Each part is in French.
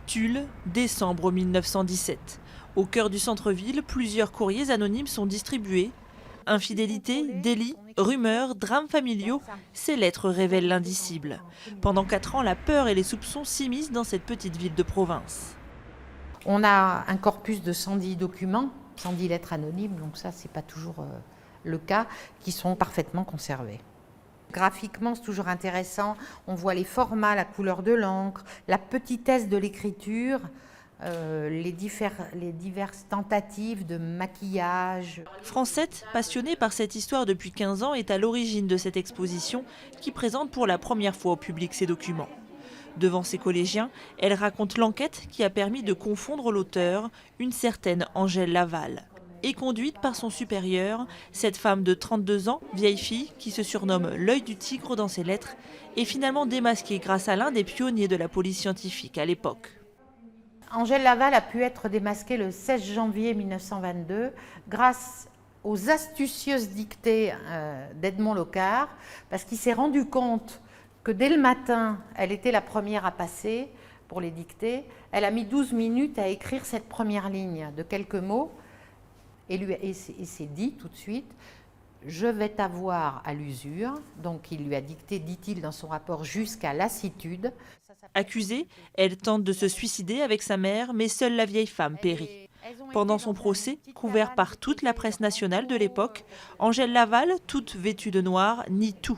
Tulle, décembre 1917. Au cœur du centre-ville, plusieurs courriers anonymes sont distribués. Infidélité, délits, rumeurs, drames familiaux, ces lettres révèlent l'indicible. Pendant 4 ans, la peur et les soupçons s'immiscent dans cette petite ville de province. On a un corpus de 110 documents, 110 lettres anonymes, donc ça c'est pas toujours le cas, qui sont parfaitement conservés. Graphiquement, c'est toujours intéressant. On voit les formats, la couleur de l'encre, la petitesse de l'écriture, les diverses tentatives de maquillage. Francette, passionnée par cette histoire depuis 15 ans, est à l'origine de cette exposition qui présente pour la première fois au public ces documents. Devant ses collégiens, elle raconte l'enquête qui a permis de confondre l'auteur, une certaine Angèle Laval. Et conduite par son supérieur, cette femme de 32 ans, vieille fille, qui se surnomme l'œil du tigre dans ses lettres, est finalement démasquée grâce à l'un des pionniers de la police scientifique à l'époque. Angèle Laval a pu être démasquée le 16 janvier 1922 grâce aux astucieuses dictées d'Edmond Locard, parce qu'il s'est rendu compte que dès le matin, elle était la première à passer pour les dictées. Elle a mis 12 minutes à écrire cette première ligne de quelques mots. Et s'est dit tout de suite, je vais t'avoir à l'usure. Donc il lui a dicté, dit-il dans son rapport, jusqu'à lassitude. Accusée, elle tente de se suicider avec sa mère, mais seule la vieille femme périt. Pendant son procès, couvert par toute la presse nationale de l'époque, Angèle Laval, toute vêtue de noir, nie tout.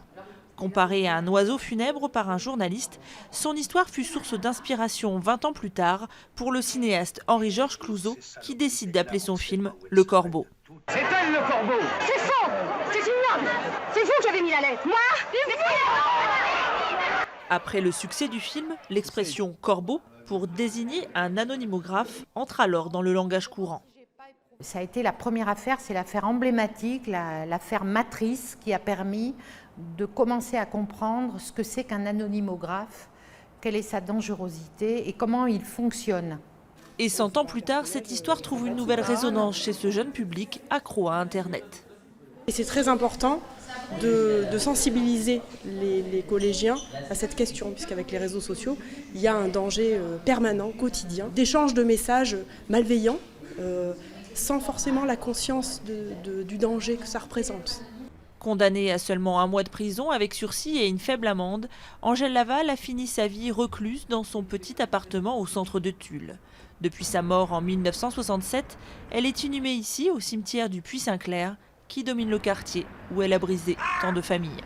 Comparée à un oiseau funèbre par un journaliste, son histoire fut source d'inspiration 20 ans plus tard pour le cinéaste Henri-Georges Clouzot qui décide d'appeler son film Le Corbeau. C'est elle le corbeau! C'est faux! C'est ignoble! C'est vous qui avez mis la lettre! Moi? Après le succès du film, l'expression « corbeau » pour désigner un anonymographe entre alors dans le langage courant. Ça a été la première affaire, c'est l'affaire emblématique, l'affaire matrice qui a permis de commencer à comprendre ce que c'est qu'un anonymographe, quelle est sa dangerosité et comment il fonctionne. Et 100 ans plus tard, cette histoire trouve une nouvelle résonance chez ce jeune public accro à Internet. Et c'est très important de sensibiliser les collégiens à cette question, puisqu'avec les réseaux sociaux, il y a un danger permanent, quotidien, d'échange de messages malveillants, sans forcément la conscience du danger que ça représente. Condamnée à seulement 1 mois de prison avec sursis et une faible amende, Angèle Laval a fini sa vie recluse dans son petit appartement au centre de Tulle. Depuis sa mort en 1967, elle est inhumée ici au cimetière du Puy-Saint-Clair qui domine le quartier où elle a brisé tant de familles.